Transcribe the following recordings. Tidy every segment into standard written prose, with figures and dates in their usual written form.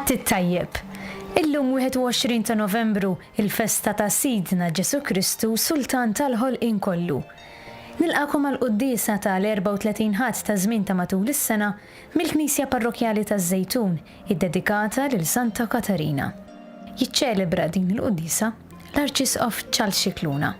Ħadd it-tajjeb. Illum 21 ta' Novembru, il-festa ta' Sidna Ġesu Kristu Sultan tal-ħolqien kollu. Nilqakom għal Quddiesa tal-34 ħadd ta' żmien ta' matul is-sena mill-Knisja Parrokkjali taż-Żejtun, iddedikata lil Sta Katerina. Jiċċelebra din il-Quddiesa l-Arċisqof Ċalxikluna.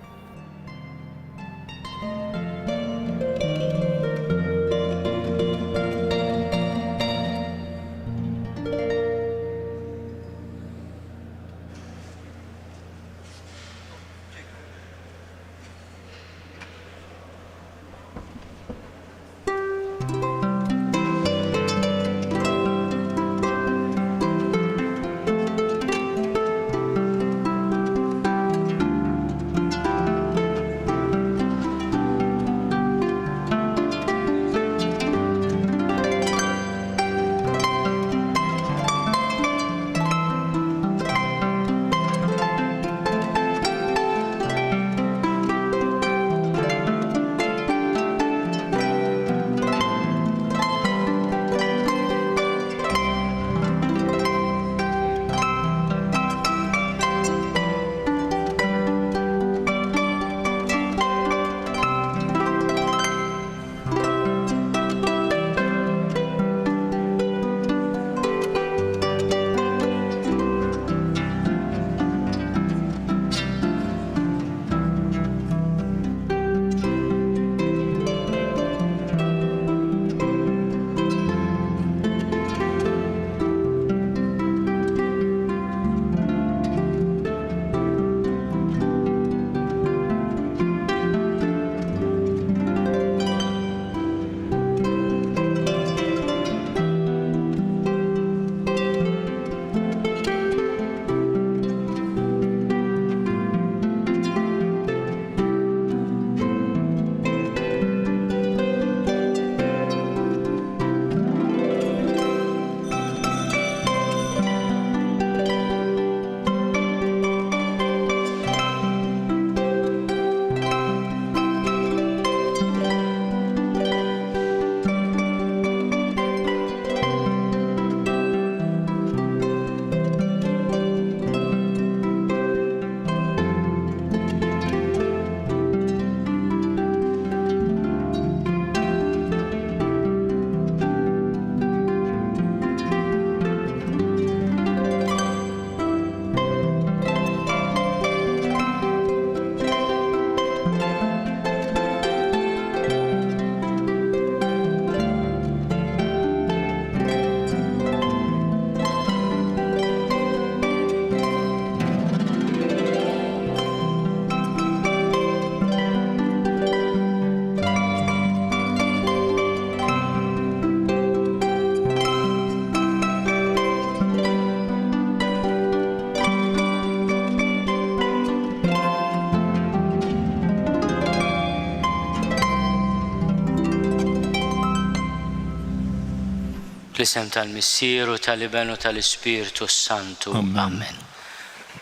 L-isem tal-Missieru, tal-Ibenu, tal-Ispiritu Santu. Amen.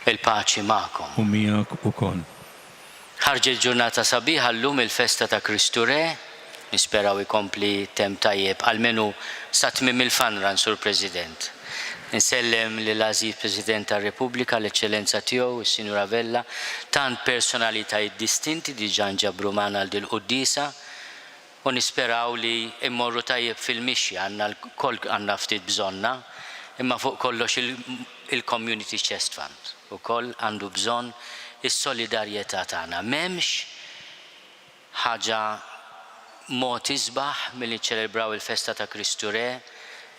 Il-paċi ma'kom. U miegħek ukoll. Ħarġet ġurnata sabiħa llum il-festa ta' Kristu Re. Nisperaw ikompli tem tajjeb għalmenu sa tmiem il-fanran, Sur President. Nsellem lill-Ażiż President tar-Repubblika l-Eċċellenza tiegħu, is-Sinjura Vella, tant personalitajiet distinti diġà nġabru magħna għal din Quddiesa. U nisperaw li immorru tajjeb fil-mixja, għanna l-koll għanna ftit bżonna, imma fuq kollox il-Community Chest Fund. U koll għandu bżon il-solidarieta tagħna. Memx ħaġa mod isbaħ milli ċelebraw il-festa ta' Kristu Re,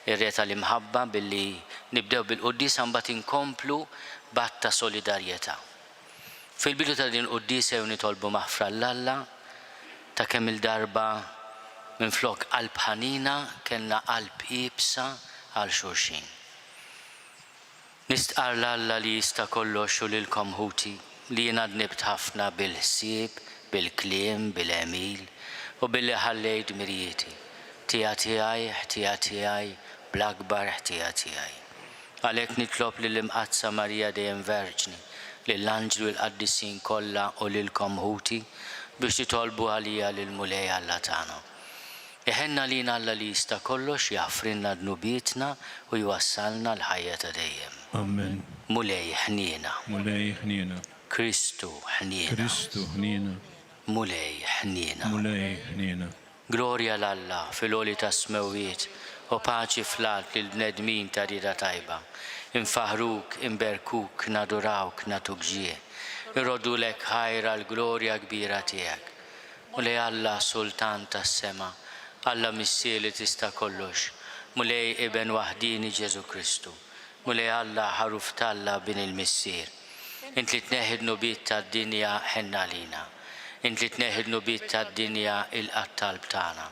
ir-Re tal-imħabba billi nibdew bil-Quddiesa mbagħad inkomplu batta solidarjetà. Fil-bidu ta' din Quddiesa nitolbu maħfra l-Alla ta' kemm il-darba minn flok qalb ħanina kellna qalb ibsa għal xulxin. Nistqar l-Alla li jista' kollox u lilkom ħuti li jiena dnibt ħafna bil-ħsieb, bil-kliem, bil-emil u billi ħallejt mirjieti. Tija tiegħi, ħtija tiegħi, bl-akbar ħtija tiegħi. Għalhekk nitlob lill-Imqazza Marija dejjem Verġni, lill-Anġlu l-Qaddisin kollha u lilkom ħuti biex titolbu għalija lill-Mulej Alla tagħna. Iħenna lina Alla li jista' kollox jaħfrinna dnubietna u jwassalna l-ħajja ta' dejjem. Amen. Mulej ħniena. Mulej ħniena. Kristu ħniena. Kristu ħniena. Mulej ħniena. Mulej ħniena. Glorja l-Alla fil-oli ta' smewiet u paċi flat lil bnedmin ta' rida tajba. Infaħruk, imberkuk, nadurawk, natuk ġie. Irrodulek ħajra l-glorja kbira tiegħek. Mulej Alla sultan tas-sema, Alla missier li tista' kollox. Mulej Iben waħdini Ġesu Kristu. Mulej Alla ħaruf talla bin il-missier. Int li tneħid nubiet tad-dinja ħenna lina. Int li tneħid nubiet tad-dinja il-qattal btana.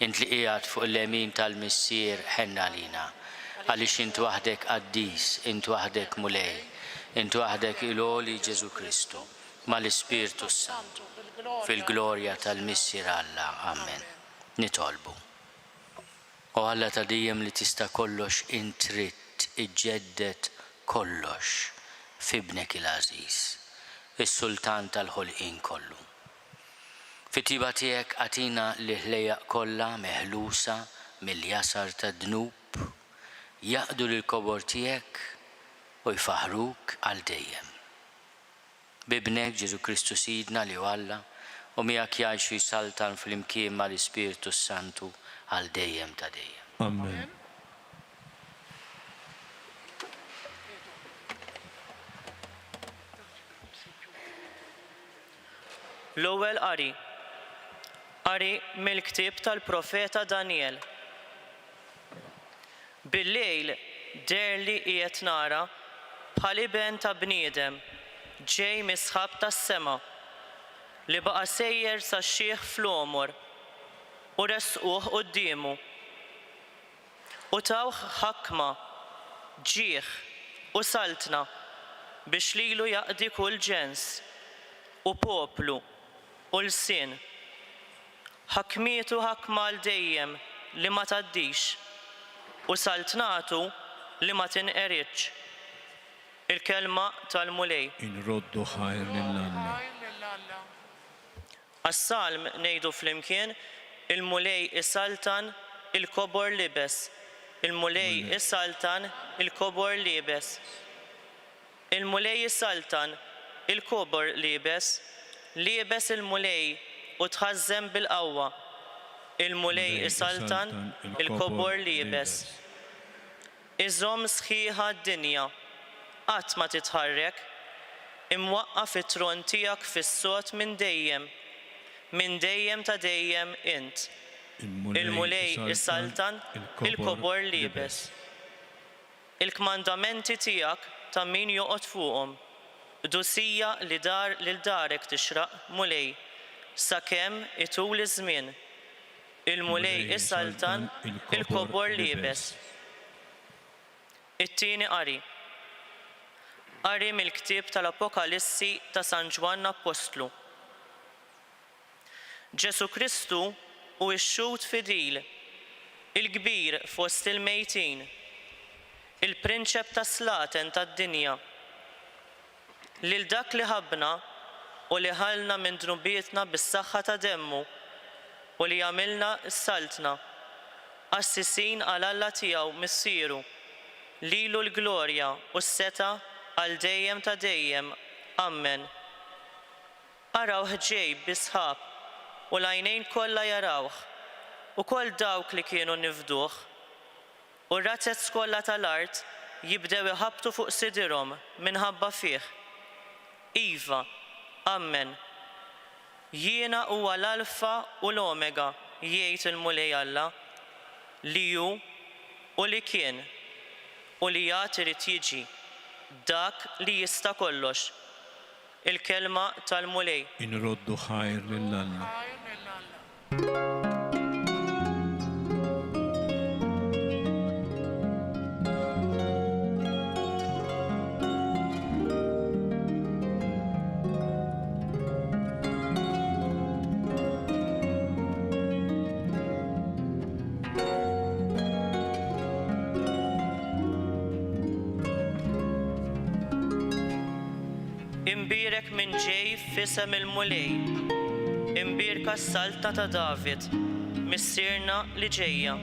Int li qiegħed fuq l-lemin tal-missier ħenna lina. Għaliex int waħdek qaddis, int waħdek mulej, int waħdek il-oli Ġesu Kristu, mal-Ispirtu Santu, fil-glorja tal-missier Alla. Amen. Nitolbu. U Alla ta' dejjem li tista' kollox intrit iġġeddet kollox f'ibnek il-Aziz, is-Sultan tal-ħolqien kollu. Fit-tiba tiegħek għatina li ħlejjaq kollha meħlusa mill-jasar tad-dnub jaqdu lill-kobor tiegħek u jfaħruk għal dejjem. Bibnek Ġesu Kristu Sidna li Alla u miegħek jgħixu jsaltan fl-imkien mal-Ispirtu Santu għal dejjem ta' dejjem. Amen. L-ewwel qari mill-ktieb tal-profeta Daniel. Bil-lejl derli qiegħed nara bħal iben ta' bniedem ġej misħab tas-sema li baqa' sejjer sax-xieħ fl-omor u resquh qudiemu u tawh ħakma, ġieħ u saltna biex lilu jaqdi kull ġens u poplu u l-sin. Ħakmietu ħakma l dejjem li ma taddix u saltnatu li ma tinqeritx. Il-kelma tal-mulej. Inroddu ħajr lill-Alla. Għas-salm ngħidu flimkien il-mulej isaltan il-kobor libes. Il-mulej isaltan il-kobor libes. Il-mulej isaltan il-kobor libes. Libes il-mulej u tħazzem bil-qawwa. Il-mulej isaltan il-kobor libes. Iżom sħiħa d-dinja, qatt ma titħarrek, imwaqqa fit-tron tiegħek fis-sod minn dejjem ta' dejjem int. Il-mulej isaltan il-kobor libes. Il-kmandamenti tiegħek ta' min joqgħod fuqhom. Dusija li darek tixraq mulej, sakemm itul iż-żmien. Il-mulej isaltan il-kobor libes. It-tieni qari mill-ktieb tal-Apokalissi ta' San Ġwann Apostlu. Ġesu Kristu u x-xut fidil, il-kbir fost il-mejtin, il-prinċep ta' slaten tad-dinja, lil dak li ħabna u li ħalna minn dnubietna bis-saħħa ta' demmu u li jagħmilna s-saltna, assisin għal Alla tiegħu missieru, lilu l-glorja u s-seta għal dejjem ta' dejjem. Amen. Araw ġej bisħab u l-għajnejn kollha jarawh u koll dawk li kienu nifduh u r-razzezz kollha tal-art jibdew iħabbtu fuq sidirhom minħabba fih. Iva, Amen. Jiena huwa l-Alfa u l-Omega, jgħid il-mulej Alla, li hu u li kien u li jagħti irid jiġi, dak li jista' kollox. Il-kelma tal-mulej. Inroddu ħajr lill-Alla. Imbirek minn ġej f'isem il-mulej, imbirka s-salta ta' David, missierna li ġejja.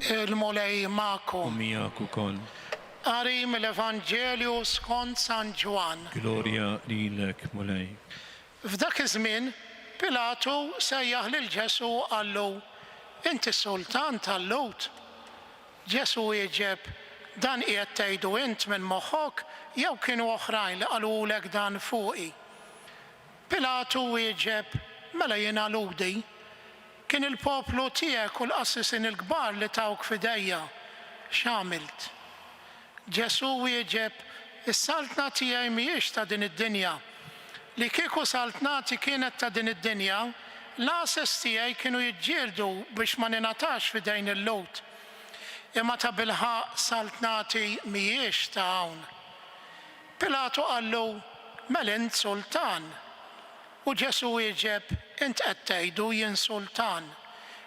Il-mulej ma'kom. Umijak ukoll. Qari mill-Evanġelju skont San Ġwan. Glorja lilek mulej. F'dak iż-żmien Pilatu sejjaħ lil Ġesu qallu: Inti sultan tal-Lut. Ġesu jieġeb: Dan qiegħed tgħidu int minn moħħok jew kienu oħrajn li qalulek dan fuqi. Pilatu jieġeb: Mela jiena ludi. Kien il-poplu tiegħek u l-qassisin il-kbar li tawk f'idejja. X'għamilt? Ġesu jieġeb: Is-saltna tiegħi mhijiex ta' din id-dinja. Li kieku saltnati kienet ta' din id-dinja, l-asses tiegħi kienu jiġġieldu biex ma ninatax f'idejn il-Lut. Imma ta' bilħaq saltnati mhijiex ta' hawn. Pilatu qallu: Mela int sultan. U Ġesu jieġeb: Int qed tgħidu jien sultan.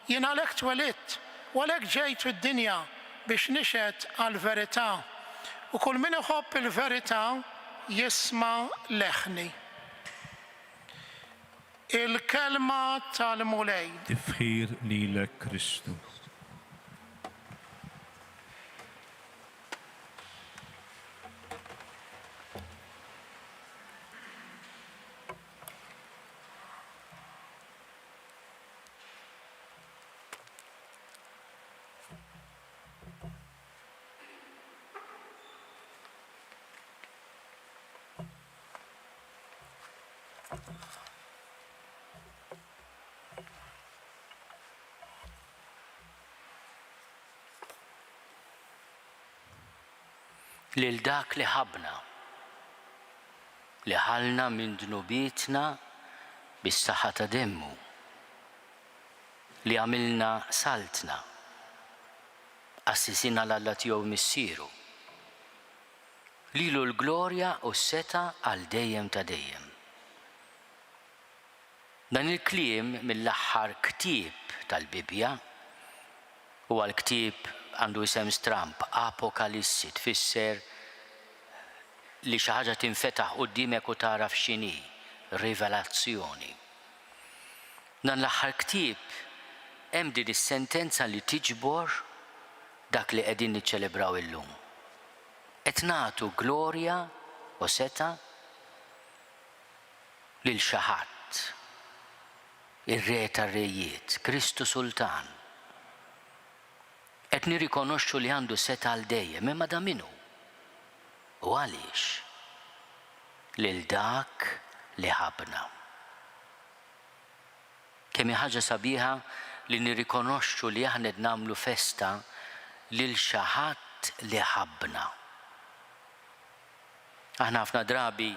Jien għalhekk twelidt u għalhekk ġejt fid-dinja biex nixhed għall-verità. U kull min iħobb il-verità jisma' leħni. Il-kelma tal-mulej. Tifħir lilek Kristu. Lil dak li ħabna, li ħalna minn dnubietna bis-saħħa ta' demmu, li għamilna saltna, assisina l-Alla tiegħu missieru, lilu l-glorja u s-seta għal dejjem ta' dejjem. Dan il-kliem mill-aħħar ktieb tal-Bibja huwa l-ktieb għandu isem stramp, Apokalissi, tfisser li xi ħaġa tinfetaħ quddiemek u taraf x'inhi, rivelazzjoni. Dan l-aħħar ktieb hemm din is-sentenza li tiġbor dak li qegħdin niċċelebraw illum. Qed nagħtu glorja u seta lil xi ħadd, ir-Re tar-Rejiet, Kristu Sultan. Qed nirrikonoxxu li għandu seta għal dejjem, imma da minnu? U għaliex? Lil dak li ħabna. Kemm hi ħaġa sabiħa li nirrikonoxxu li aħna qed nagħmlu festa lil xi ħadd li ħabna. Aħna ħafna drabi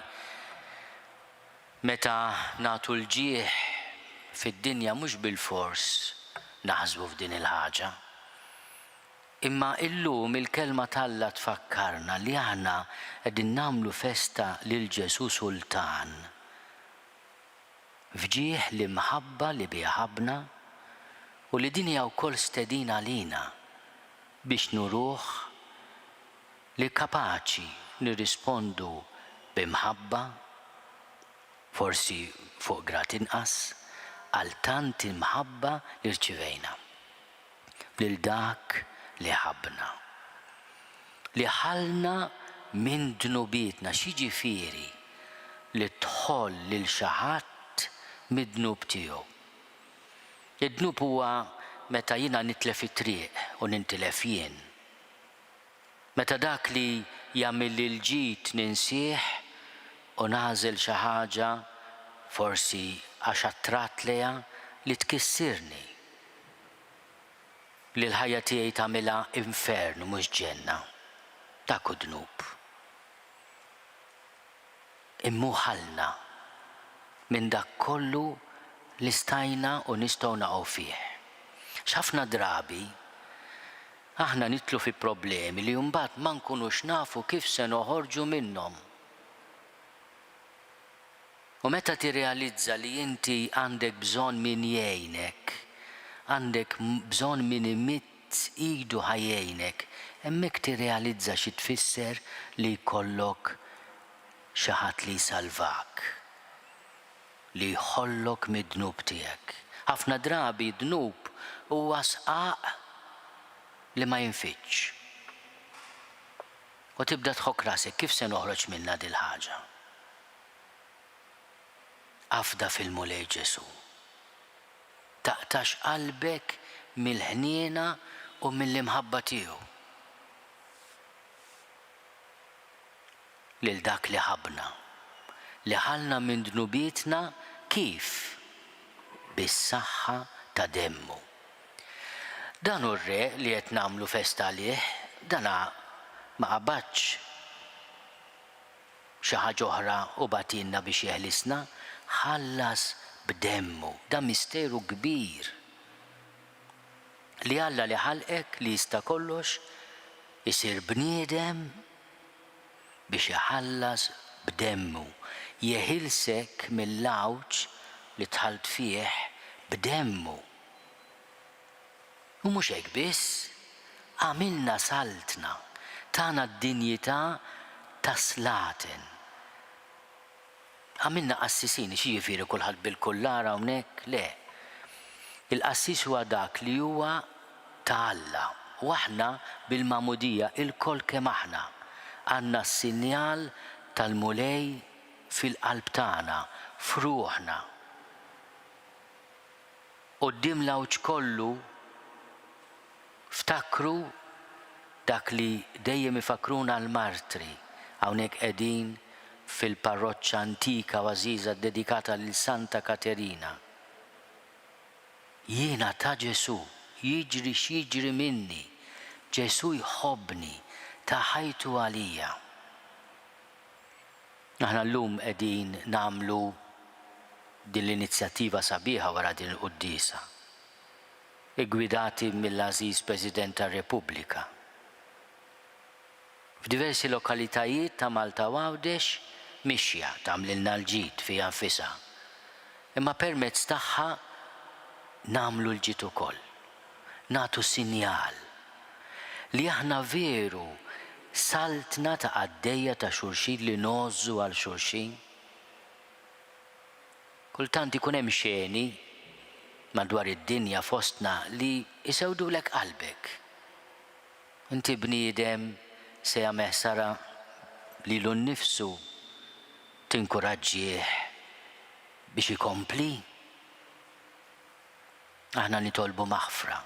meta nagħtu l-ġieħ fid-dinja mhux bil-fors naħsbu f'din il-ħaġa. Imma illum il-kelma talla tfakkarna li aħna qegħdin nagħmlu festa lil Ġesu Sultan. Fġieħ li mħabba li biħabna u li din hija wkoll stedina lina biex nuruh li kapaċi nirrispondu b'imħabba, forsi fuq grat inqas, għal tant imħabba li rċivejna. Lil dak li ħabna, li ħalna minn dnubietna. X'jiġifieri li tħoll lil xi ħadd mid-dnub tiegħu. Id-dnub huwa meta jiena nitlef it-triq u nintilef jien. Meta dak li jagħmel lil ġid ninsieħ u nażel xi ħaġa forsi għax attrat leha li tkissirni. Li l-ħajja tiegħi tagħmilha infern mhux ġenna. Dak hu dnub. Immu ħallna minn dak kollu li stajna u nistgħu naqgħu fih. X'ħafna drabi aħna nitlu fi problemi li mbagħad ma nkunux nafu kif se noħorġu minnhom. U meta tirrealizza li inti għandek bżonn min jgħinek, għandek bżonn min imitt idu ħajjejnek, hemmhekk tirrealizza xi tfisser li jkollok xi ħadd li jsalvak, li jħollok mid-dnub tiegħek. Ħafna drabi dnub huwa sqaq li ma jinfitx. U tibda tħokk rasek kif se noħroġ minnha dil ħaġa. Afda fil-mulej Ġesu. Taqtax qalbek mill-ħniena u mill-imħabba tiegħu. Lil dak li ħabna, li ħalna minn dnubietna kif? Bis-saħħa ta' demmu. Dan hu r-re li qed nagħmlu festa għalih, dana ma qabadx xi ħaġa oħra u batinna biex jeħlisna, ħallas b'demmu. Dan misteru kbir. Li Alla li ħalqek li jista' kollox isir bniedem biex iħallas b'demmu, jeħilsek mill-lawġ li tħalt fih b'demmu. U mhux hekk biss, għamilna saltna, tagħna d-dinjità ta' slaten. Għamilna qassisini, xi jifieri kulħadd bil-kullara hawnhekk? Le. Il-qassis huwa dak li huwa ta' Alla, u aħna bil-magħmudija il-kol kemm aħna għandna s-sinjal tal-mulej fil-qalb tagħna, f'ruħna. Quddiem l-awġ kollu ftakru dak li dejjem ifakruna l-martri hawnhekk qegħdin fil-parroċċa antika u għażiża dedikata lil Sta Katerina. Jiena ta' Ġesu, jiġri x'jiġri minni, Ġesu jħobbni, ta' ħajtu għalija. Aħna llum qegħdin nagħmlu din l-inizjattiva sabiħa wara din il-Quddiesa, igwidati mill-Aziz President tar-Repubblika. F'diversi lokalitajiet ta' Malta u Għawdex mixja tagħmlilna l-ġid fiha nfisha. Imma permezz tagħha nagħmlu l-ġid ukoll. Nagħtu sinjal li aħna veru saltna ta' għaddejja ta' xulxin li nożżu għal xulxin. Kultant ikun hemm xeni madwar id-dinja fostna li isewdulek qalbek. Inti bniedem se jagħmel ħsara lilu nnifsu tinkoraġġih biex ikompli. Aħna nitolbu maħfra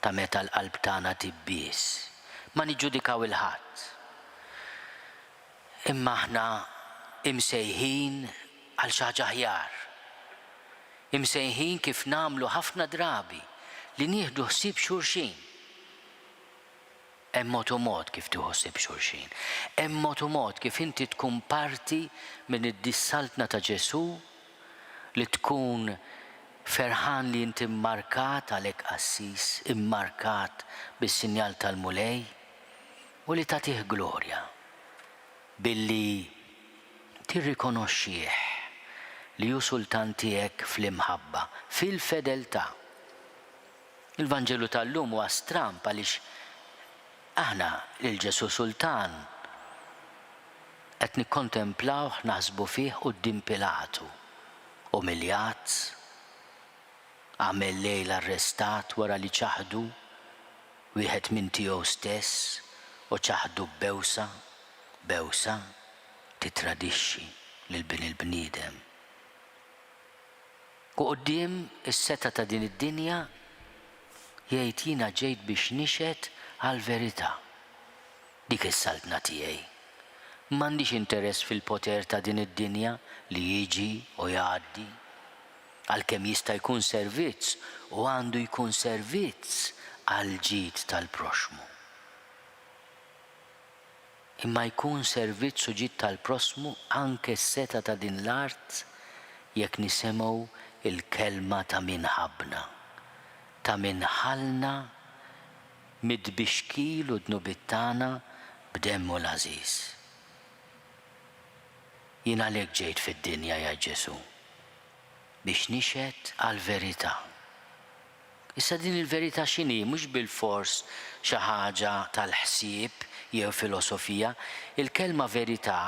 ta' meta l-qalb tagħna tibbies. Ma niġġudikaw il-ħadd. Imma aħna imsejħin għal xi ħaġa aħjar. Imsejħin kif nagħmlu ħafna drabi li nieħdu ħsieb xulxin. Hemm mod u mod kif tieħu ħsieb xulxin. Hemm mod u mod kif inti tkun parti minn id-dissaltna ta' Ġesu, li tkun ferħan li inti immarkat għalhekk qassis, immarkat bis-sinjal tal-mulej u li tagħtih glorja billi tirrikonoxxih li hu sultan tiegħek fl-imħabba, fil-fedeltà. Il-Vanġelu tal-lum huwa stramp għaliex aħna lil Ġesu Sultan qed nikkontemplawh naħsbu fih quddiem Pilatu, umiljat, għamel lejl arrestat wara li ċaħdu wieħed minn tiegħu stess u ċaħdu bewsa titradixxi lil bin il-bniedem. U quddiem is-seta ta' din id-dinja jgħid jiena ġejt biex nixed għal-verità. Dik is-saltna tiegħi. M'għandix interess fil-poter ta' din id-dinja li jiġi u jgħaddi. Għalkemm jista' jkun servizz u għandu jkun servizz għal-ġid tal-proxmu. Imma jkun servizz u ġid tal-proxmu anke s-seta ta' din l-art jekk nisimgħu il-kelma ta' minħabna, ta' minħalna mid-bixkil u d-nubit tagħna b'demmu l-Aziz. Jien għalhekk ġejt fid-dinja ja Ġesu biex nixhed għall-verità. Issa din il-verità x'inhi mhux bil-fors xi ħaġa tal-ħsieb jew filosofija, il-kelma verità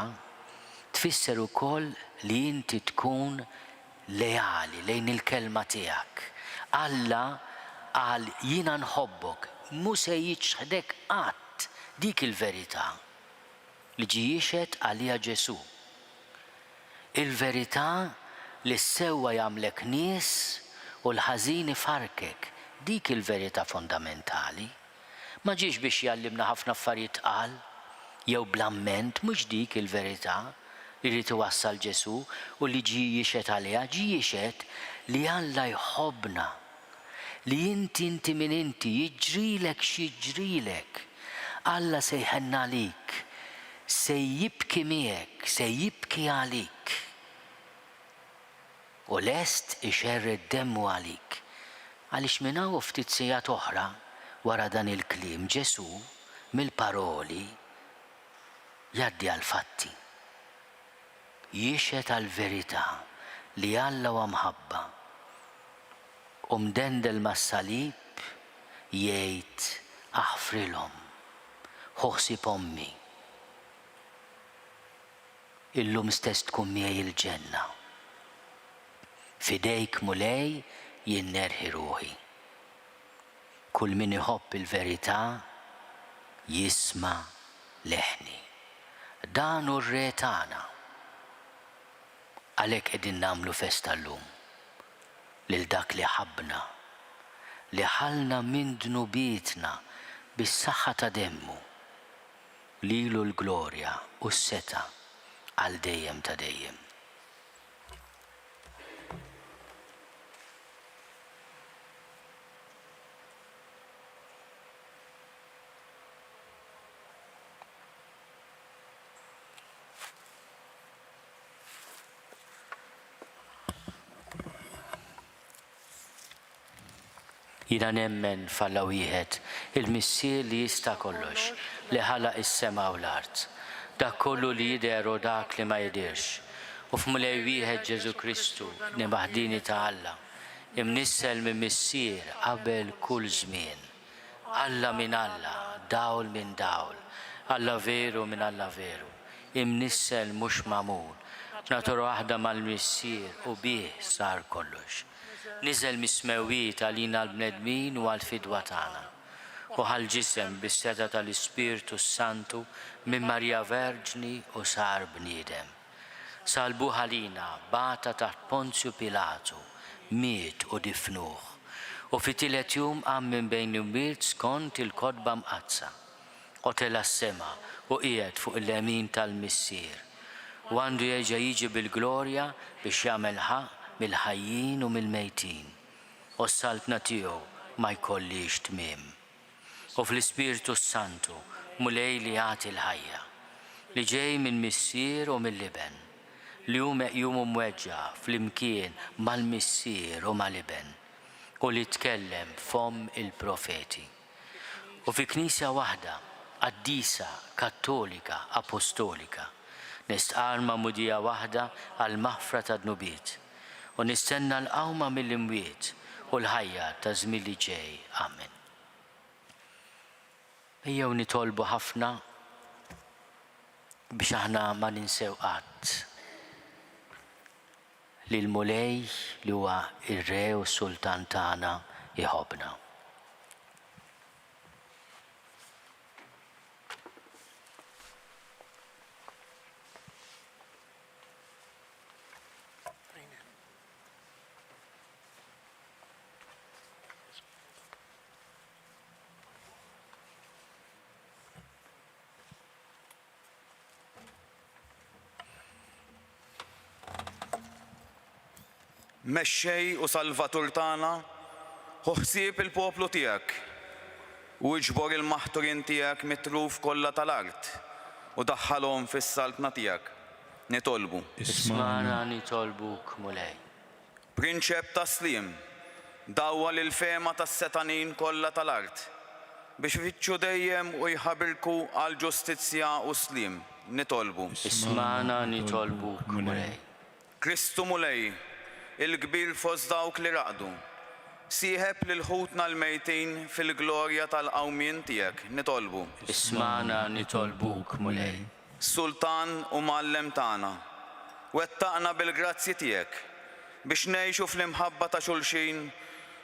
tfisser ukoll li inti tkun leali lejn il-kelma tiegħek. Alla qal jiena nħobbok, mhu se jiġħdek qatt dik il-verità li ġie jixhed għaliha Ġesu. Il-verità li s-sewwa jagħmlek nies u l-ħażin ifarkek, dik il-verità fondamentali. Ma ġiex biex jallimna ħafna affarijiet qal, jew blamment, mhux dik il-verità li rid iwassal Ġesu u li ġie jixhed għaliha, ġie jixhed li Alla jħobbna, li inti minn inti jiġrilek x'jiġrilek. Alla se jħenna għalik, se jibki miegħek, se jibki għalik. U lest ixerred demmu għalik. Għaliex minn hawn ftit sigħat oħra wara dan il-kliem Ġesu mill-paroli jgħaddi għall-fatti. Jixhed għall-verità li Alla huwa mħabba. U mdendel mas-salib jgħid aħfrilhom, ħoħsib ommi. Illum stess tkun miegħi il-ġenna. Fidejk mulej jien nerħi ruħi. Kull min iħobb il-verità jisma' leħni. Dan hu r-re tagħna. Għalhekk qegħdin nagħmlu festa llum lil dak li ħabbna, li ħalna minn dnubietna bis-saħħa ta' demmu, lilu l-glorja u s-seta għal dejjem ta' dejjem. Jina nemmen falla wieħed il-missier li jista' kollox, li ħalaq is-sema u l-art. Dak kollu li jidher u dak li ma jidirx. U f'mulej wieħed Ġesu Kristu, nibaħdini ta' Alla, imnissel minn missier qabel kull żmien. Alla minn Alla, dawl minn dawl, Alla veru minn Alla veru. Imnissel mhux magħmul, natura waħda mal-missier u bih sar kollox. Niżel mis-smewiet għalina l-bnedmin u għal-fidwa tagħna. U ħal-ġisem bis-seta tal-Ispirtu Santu minn Marja Verġni u sar bniedem. Salbu ħalina bata taħt Ponzju Pilatu, miet u difnuh. U fit-tielet jum qam minn bejn il-mwiet skont il-kodba mqazza. U tela s-sema u qiegħed fuq il-lemin tal-missier. U għandu jerġa' jiġi bil-glorja biex jagħmel ħaq mill-ħajjin u mill-mejtin. U s-saltna tiegħu ma jkollix tmiem. U fl-Ispirtu Santu mulej li jagħti l-ħajja, li ġej minn missier u mill-liben, li hu meqjum u mweġġa fl-imkien mal-missier u mal-liben, u li tkellem fom il-profeti. U fi Knisja waħda, Quddiesa, Kattolika, Apostolika, nistqarma mudija waħda għal maħfra ta' dnubiet. U nistenna l-qawma mill-imwiet u l-ħajja ta' żmien li ġej. Amen. Ejjew nitolbu ħafna biex aħna ma ninsew qatt li l-mulej li huwa ir-re u s-sultan tagħna iħobbna. Mexxej u salvatur tagħna, ħsieb il-poplu tiegħek u iġbor il-maħturin tiegħek mitruf kollha tal-art u daħħalhom fis-saltna tiegħek. Nitolbu. Ismana nitolbuk mulej. Prinċep ta' slim, dawwa lil fema tas setanin kollha tal-art biex ifittxu dejjem u jħabirku għal ġustizzja u slim, nitolbu. Ismana nitolbuk mulej. Kristu mulej, il-kbir fost dawk li raqdu, sieħeb lil ħutna l-mejtin fil-glorja tal-qawmien tiegħek, nitolbu. Ismana nitolbuk mulej. Sultan u mallem tagħna, wettaqna bil-grazzi tiegħek biex ngħixu fl-imħabba ta' xulxin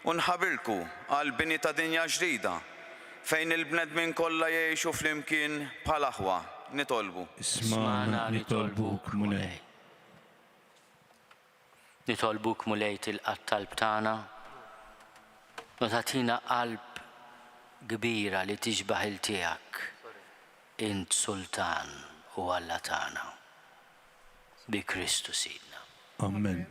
u nħabirku għal bini ta' dinja ġdida fejn il-bnedmin kollha jgħixu flimkien bħal aħwa, nitolbu. Ismana nitolbuk mulej. Nitolbuk mulej tilqat talb tagħna u tagħtina qalb kbira li tixbaħ il-tiegħek, int Sultan u Alla tagħna. Bi Kristu Sidna. Amen.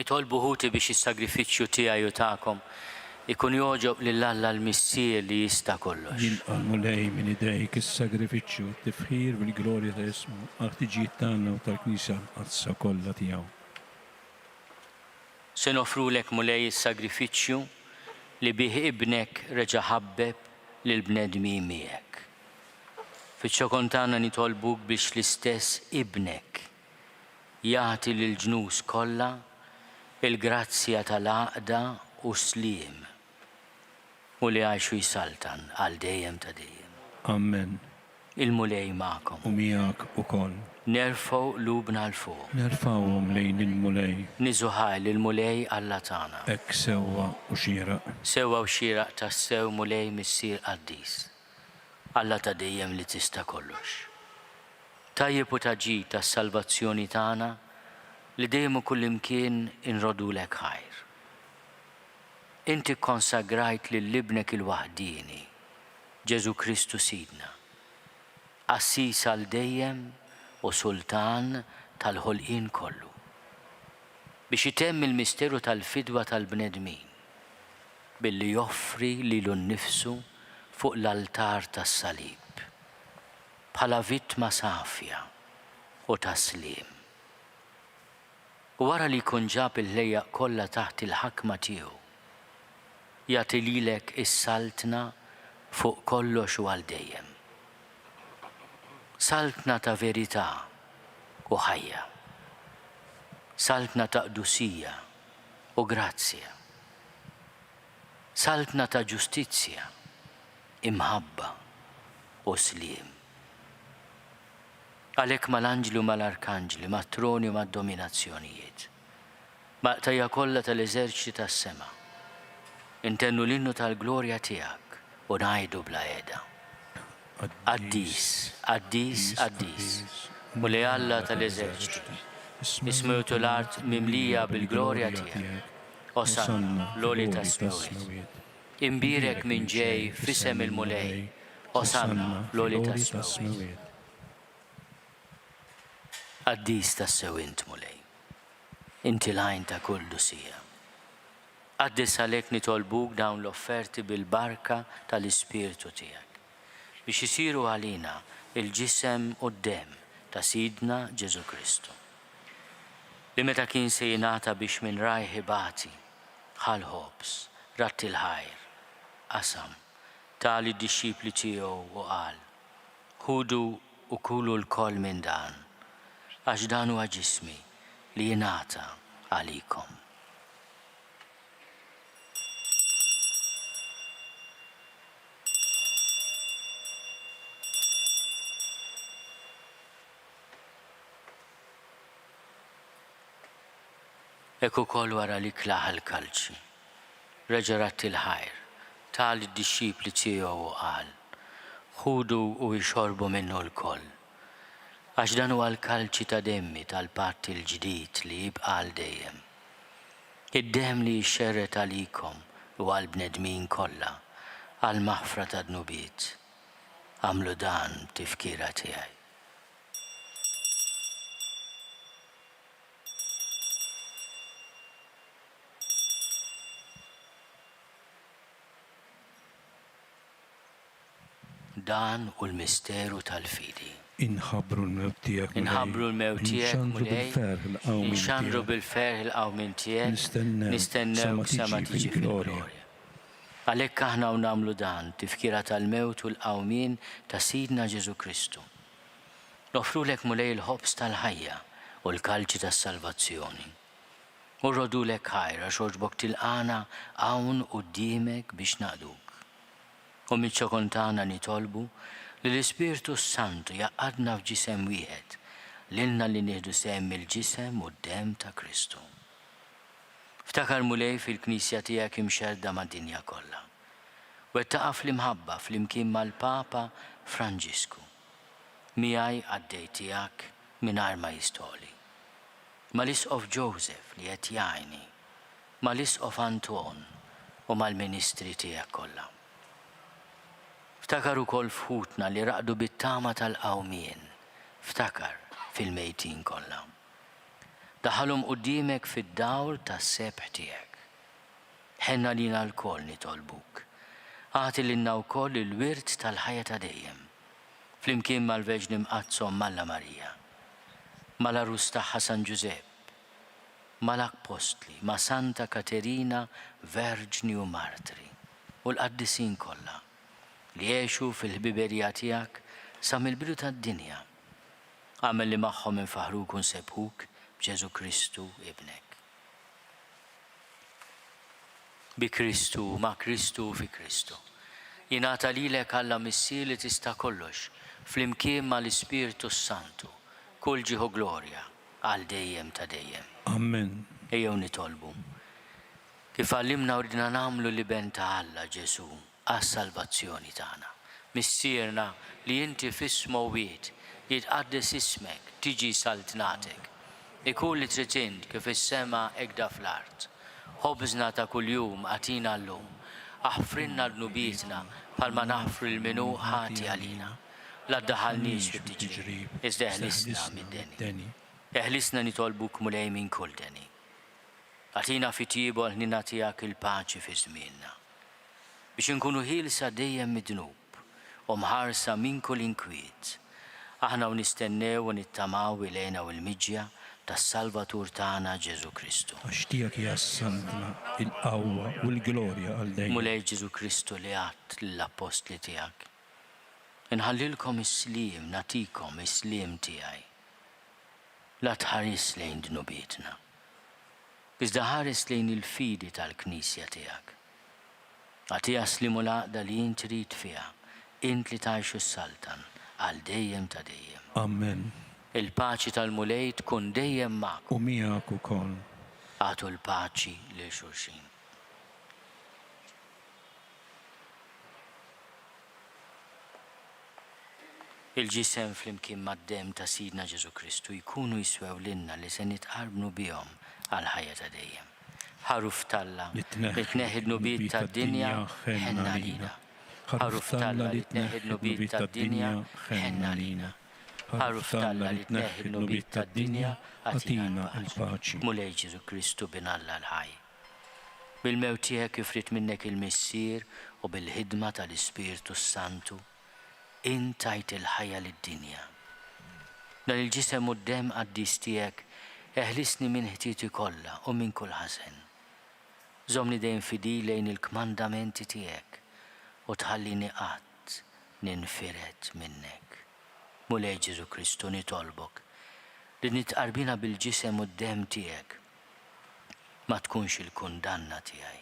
Nitolbu ħuti biex is-sagrifiċċju tiegħi u tagħkom ikun joġob lil Alla l-Missier li jista' kollox. Jilqa' mulej minn idejk is-sagrifiċċju tifħir bil-glorja ta' ismu għal-ħtiġijiet tagħna u tal-Knisja qazza kollha tiegħu. Se nofrulek mulej is-sagrifiċċju li bih ibnek reġa' ħabbeb lil bnedmin miegħek. Fiċ-ċokon tagħna nitolbuk biex l-istess ibnek jagħti lil ġnus kollha il-grazzja tal-għaqda u slim u li għajxu jisaltan għal dejjem ta' dejjem. Amen. Il-mulej ma'kom. U miegħek ukoll. Nerfgħu lubna l-fuq. Nerfgħuhom lejn il-mulej. Niżuħaj lill-mulej Alla tagħna. Hekk sewwa u xieraq. Sewwa u xieraq tas-sew mulej missier Quddies. Alla ta' dejjem li tista' kollox. Tajjeb u taġid tas-salvazzjoni tagħna li dejjem u kullimkien inrodulek ħajr. Inti konsagrajt lil-libnek il-waħdini, Ġesu Kristu Sidna, assis għal dejjem u sultan tal-ħolqien kollu, biex itemm il-misteru tal-fidwa tal-bnedmin, billi joffri lilu nnifsu fuq l-altar tas-salib, bħala vittma safja u taslim. U wara li jkun ġab il-lejjaq kollha taħt il-ħakma tiegħu, jagħti lilek is-saltna fuq kollox u għal dejjem. Saltna ta' verità u ħajja. Saltna ta' qdusija u grazzja. Saltna ta' ġustizzja, imħabba u slim. Għalhekk mal-anġli u mal-arkanġli, mat-troni u mad-dominazzjonijiet, maqtajja kollha tal-eżerċiti tas-sema, intennu l-innu tal-glorja tiegħek u ngħidu bla qiegħda. Quddies, Quddies, Quddies, mulej Alla tal-eżerċiti, ismu l-art mimlija bil-glorja tiegħek, Osanna l-oli tas-smawiet. Imbirek minn ġej fisem il-mulej, Osanna l-oli tas-smawiet. Quddies tas-sew int mulej, inti l-għajn ta' kull dusija. Quddies għalhekk nitolbuk dawn l-offerti bil-barka tal-Ispirtu tiegħek biex isiru għalina il-ġisem u d-dem ta' Sidna Ġesu Kristu. li meta kien se jingħata biex minn rajħi bati ħal ħobs ratti l-ħajr qasam tali d-dixxipli tiegħu u qal ħudu u kulu l-koll minn dan għax dan huwa ġismi li jingħata għalikom. Ekku kol wara li klaħ l-kalċi. Reġa' ratti l-ħajr, tali d-dixxipli tiegħu u qal ħudu u jxorbu minnu l-koll. Għax dan huwa l-kalċi ta' demmi tal-patt il-ġdid li jibqa' għal dejjem. Id-demm li jxerret għalikom u għal-bnedmin kollha għal maħfra ta' dnubiet. Għamlu dan tifkira tiegħi. Dan u l-misteru tal-fidi. Inħabru l-mewt tiegħek. Inħabru l-mewt tiegħek, nxandru bil-ferħ il-qawmin tiegħek, nistennew sema tiġi fil-glorja. Għalhekk aħna u nagħmlu dan tifkira tal-mewt u l-qawmin ta' Sidna Ġesu Kristu. Nofrulek mulej il-ħobs tal-ħajja u l-kalċi tas-salvazzjoni. U rrodulek ħajra xogħġbok tilqana hawn quddiemek biex naqduk. U miċ-ċokontana nitolbu li l-Ispirtu Santu jaqadna f'ġisem wieħed lilna li nieħdu sehem il-ġisem u d-demm ta' Kristu. Ftakar mulej fil-Knisja tiegħek imxerda mad-dinja kollha. Wettaqa' fl-imħabba flimkien mal-Papa Franġisku. Miegħi għaddej tiegħek mingħajr ma jistoli. Mal-Isqof Joseph li qed jgħinni, mal-Isqof Anton u mal-Ministri tiegħek kollha. Ftakar ukoll fħutna li raqdu bit-tama tal-qawmien, ftakar fil-mejtin kollha. Daħalhom quddiemek fid-dawl tas-sebħ tiegħek. Ħenna lina l-koll nitolbuk. Agħti lilna wkoll il-wirt tal-ħajja ta' dejjem. Flimkien mal-Verġni Mqazzom Malla Marija, mal-Arus tagħha San Ġusepp, mal-Apostli, ma' Sta Katerina Verġni u Martri u l-qaddisin kollha li jgħixu fil-ħbiberija tiegħek sa mill-bidu tad-dinja. Għamel li magħhom infaħruk u nsebħuk b'Ġesu Kristu ibnek. Bi Kristu, ma' Kristu fi Kristu. Jingħata lilek Alla missier li tista' kollox flimkien mal-Ispirtu Santu, kull ġieħu glorja għal dejjem ta' dejjem. Amen. Ejjew nitolbu. Kif għallimna ridna nagħmlu li ben ta' Alla Ġesu għas-salvazzjoni tagħna. Missierna li inti fis-smowiet jitqaddes ismek, tiġi saltnatek. Ikun li trid int kif is-sema hekk fl-art. Ħobżna ta' kuljum għatina llum, aħfrinna dnubietna bħalma naħfru l-minu ħati għalina. La ddaħħalniex fit-tiġrib, iżda eħlisna mid-deni. Eħlisna nitolbuk mulej minn kull deni. Għatina fit-tiebu ħnina tiegħek il-paċi fi żmienna. Biex inkunu ħielsa dejjem mid-dnub u mħarsa minn kull inkwiet. Aħna u nistennew u nittamaw ilejna u l-miġja tas-Salvatur tagħna Ġesu Kristu. Għax tiegħek hija s-santna, il-qawwa u l-glorja għal dejjem. Mulej Ġesu Kristu li għadt lill-apostli tiegħek. Inħallilkom is-sliem, natikom is-sliem tiegħi. La tħares lejn dnubietna. Iżda ħares lejn il-fidi tal-Knisja tiegħek. Għatija slimu laqda li jint trid fiha, int li tgħixu s-saltan għal dejjem ta' dejjem. Amen. Il-paċi tal-mulej tkun dejjem magħkom. U miegħek ukoll. Għatu l-paċi lil xulxin. Il-ġisem flimkien mad-demm ta' Sidna Ġesu Kristu jkunu jiswew lilna li se nitqarbnu bihom għal ħajja ta' dejjem. Ħaruf Talla li tneħħi d-nubiet tad-dinja ħenna lina. Ħaruf Talla li tneħħi d-nubiet tad-dinja ħenna lina. Ħaruf Talla li tneħħi d-nubiet tad-dinja għatina l-paċi. Mulej Ġesu Kristu binalla l-ħaj. Bil-mewt tiegħek ifrit minnek il-missier u bil-ħidma tal-Ispirtu Santu intajt il-ħajja lid-dinja. Dan il-ġisem u d-demm qaddis tiegħek Eħlisni minn ħtiti kollha u minn kull ħażen. Żomni dejjem fidil lejn il-kmandamenti tiegħek u tħallini qatt ninfired minnek. Mulej Ġesu Kristu nitolbok li nitqarbina bil-ġisem u d-dem tiegħek ma tkunx il-kundanna tiegħi.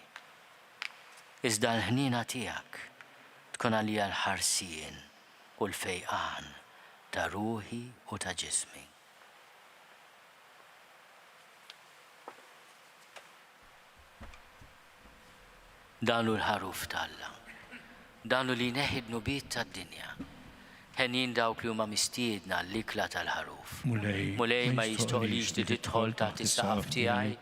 Iżda l-ħnina tiegħek tkun għalija l-ħarsien u l-fejqan ta' ruħi u ta' ġismi. Danu l-ħaruf talla, danu li neħidnu bit tad-dinja. Ħenin dawk li huma mistiedna l-ikla tal-ħaruf. Mulej ma jistoqlix li tidħol taħt is-saqaf tiegħi,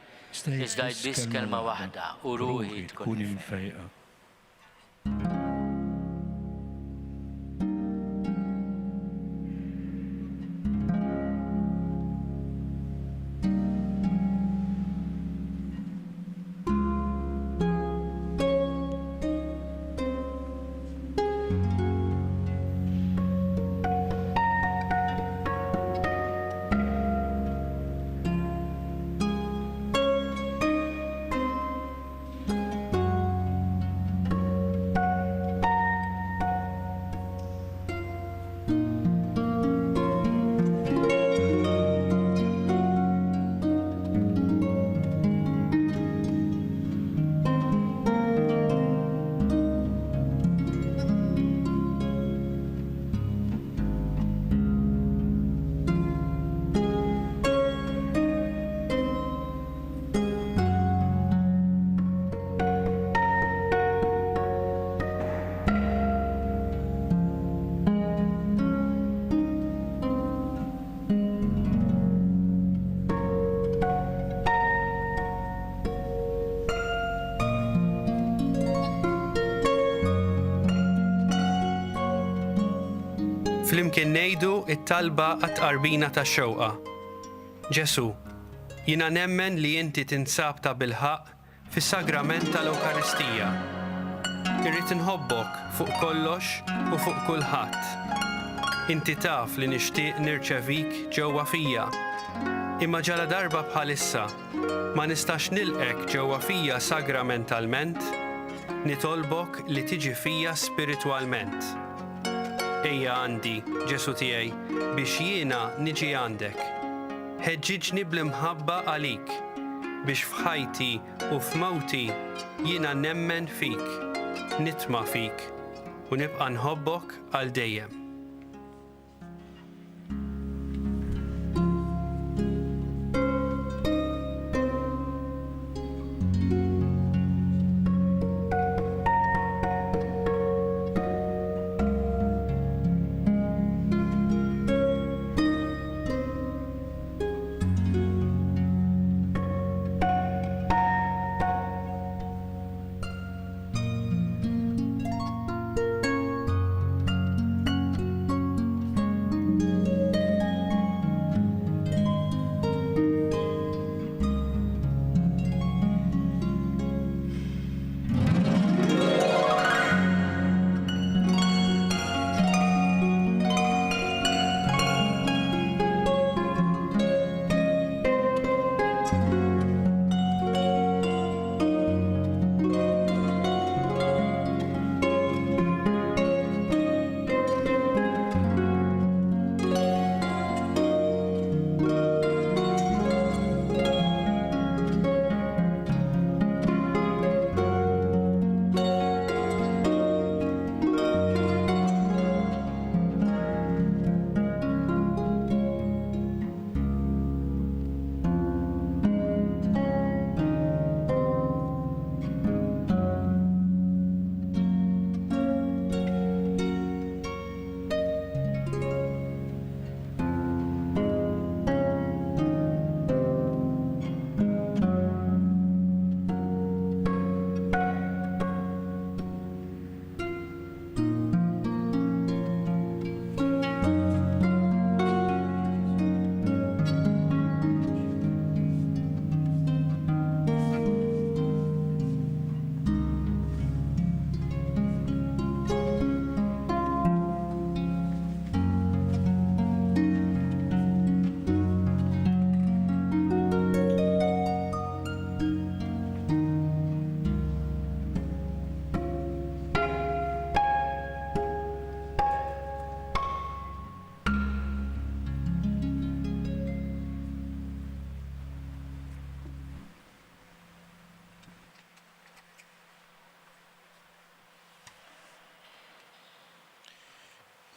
iżda biss kelma waħda u ruħi tkun imfejqa. Flimkien ngħidu it-talba għat-qarbina tax-xewqa. Ġesu, jiena nemmen li inti tinsab ta' bilħaq fis-sagrament tal-Ewkaristija. Irrid inħobbok fuq kollox u fuq kulħadd. Inti taf li nixtieq nirċevik ġewwa fija. Imma ġala darba bħalissa ma nistax nilqek ġewwa fija sagramentalment, nitolbok li tiġi fija spiritwalment. Ejja għandi, Ġesu tiegħi, biex jiena niġi għandek. Ħeġġiġni bl-imħabba għalik, biex f'ħajti u f'mawti jiena nemmen fik, nitma' fik u nibqa' nħobbok għal dejjem.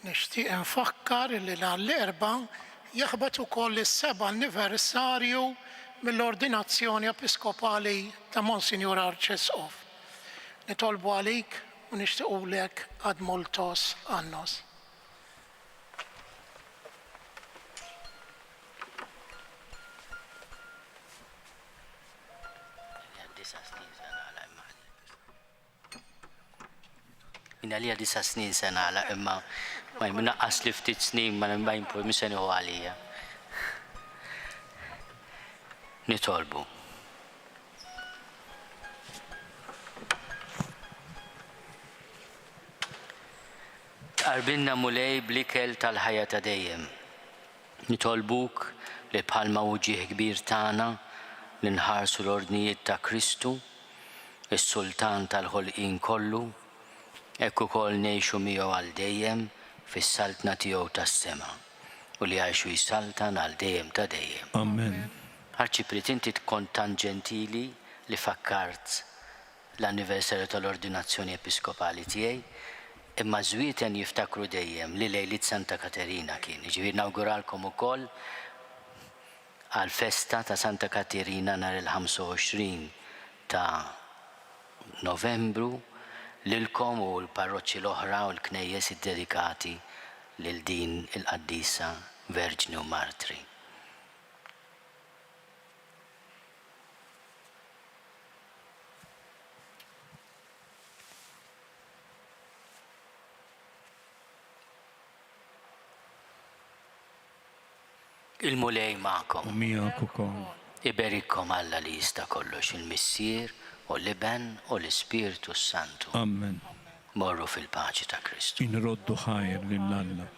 Nixtieq infakkar li l-erba jaħbad ukoll is-7 anniversarju mill-ordinazzjoni episkopali ta' Monsignor Arċisqof. Nitolbu għalik u nixtiequlek ad multos annos. Jina li 9 snin se nagħlaq imma ma jnaqqas li ftit snin ma nbajn mi se nieħu għalija. Nitolbu. Tqarbinna mulej bl-ikel tal-ħajja ta' dejjem. Nitolbuk li bħalma wuġieħ kbir tagħna li nħarsu l-ordnijiet ta' Kristu, is-Sultan tal-ħolqien kollu, hekk ukoll ngħixu miegħu għal dejjem fis-saltna tiegħu tas-sema u li għajxu jsaltan għal dejjem ta' dejjem. Amen. Arċiprit, inti tkun tant ġentili li fakkart l-anniversarju tal-ordinazzjoni episkopali tiegħi, imma żwieten jiftakru dejjem li lejlit Sta Katerina kien. Ġifieri nawguralkom ukoll għal festa ta' Sta Katerina nhar il-25 ta' Novembru lilkom u l-parroċċi l-oħra u l-knejjes id-dedikati lil din il-Quddiesa Verġni u Martri. Il-mulej ma'kom. U miegħek ukoll. Iberikkom Alla li jista' kollox il-Missier u l-Iben u l-Ispiritu Santu. Amen. Morru fil-paċi ta' Kristu. Inroddu ħajr lill-Alla.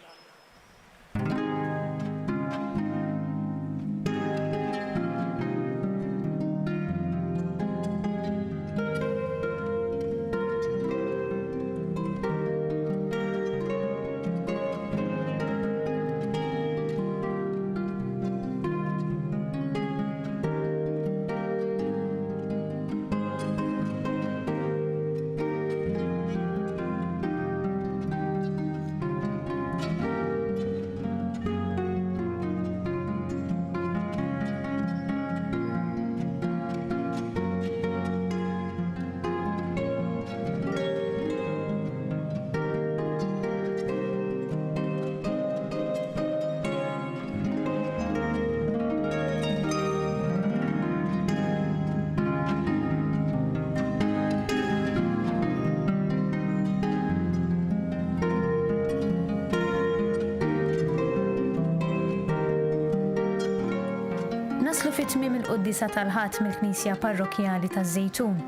Naslu fit-tmiem il-Quddiesa tal-ħadd mill-Knisja Parrokkjali taż-Żejtun.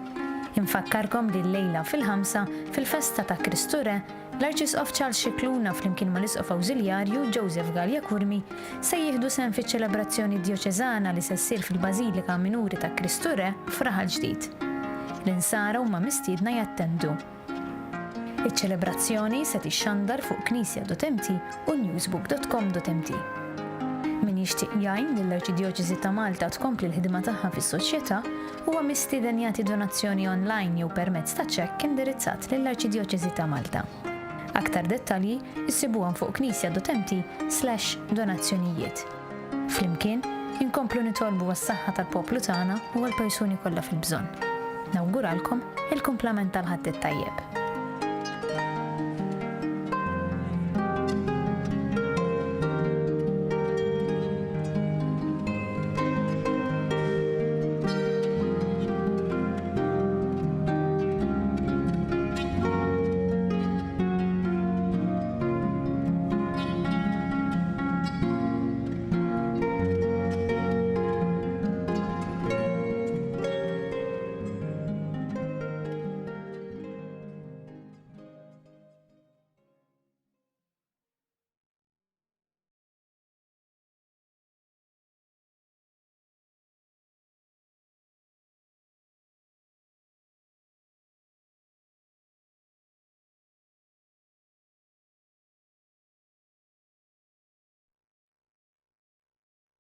Infakkarkom li l-lejla fil-5 fil-festa ta' Kristu Re, l-Arċisqof Charles Xikluna flimkien mal-Isqof Awżiljarju Joseph Gallia Kurmi se jieħdu sehem fiċ-ċelebrazzjoni djoċeżana li se ssir fil-Bażilika Minuri ta' Kristu Re f'Raħal Ġdid. L-insara huma mistiedna jattendu. Iċ-ċelebrazzjoni se tixxandar fuq knisja.mt u newsbook.com.mt. Min jixtieq jgħin lill-Arċidjoċeżi ta' Malta tkompli l-ħidma tagħha fis-soċjetà huwa mistieden jagħti donazzjoni online jew permezz ta' ċekk indirizzat lill-Arċidjoċeżi ta' Malta. Aktar dettalji issibuhom fuq knisja.mt/donazzjonijiet. Flimkien inkomplu nitolbu għas-saħħa tal-poplu tagħna u għall-persuni kollha fil-bżonn. Nawguralkom il-kumplament tal-ħadd it-tajjeb.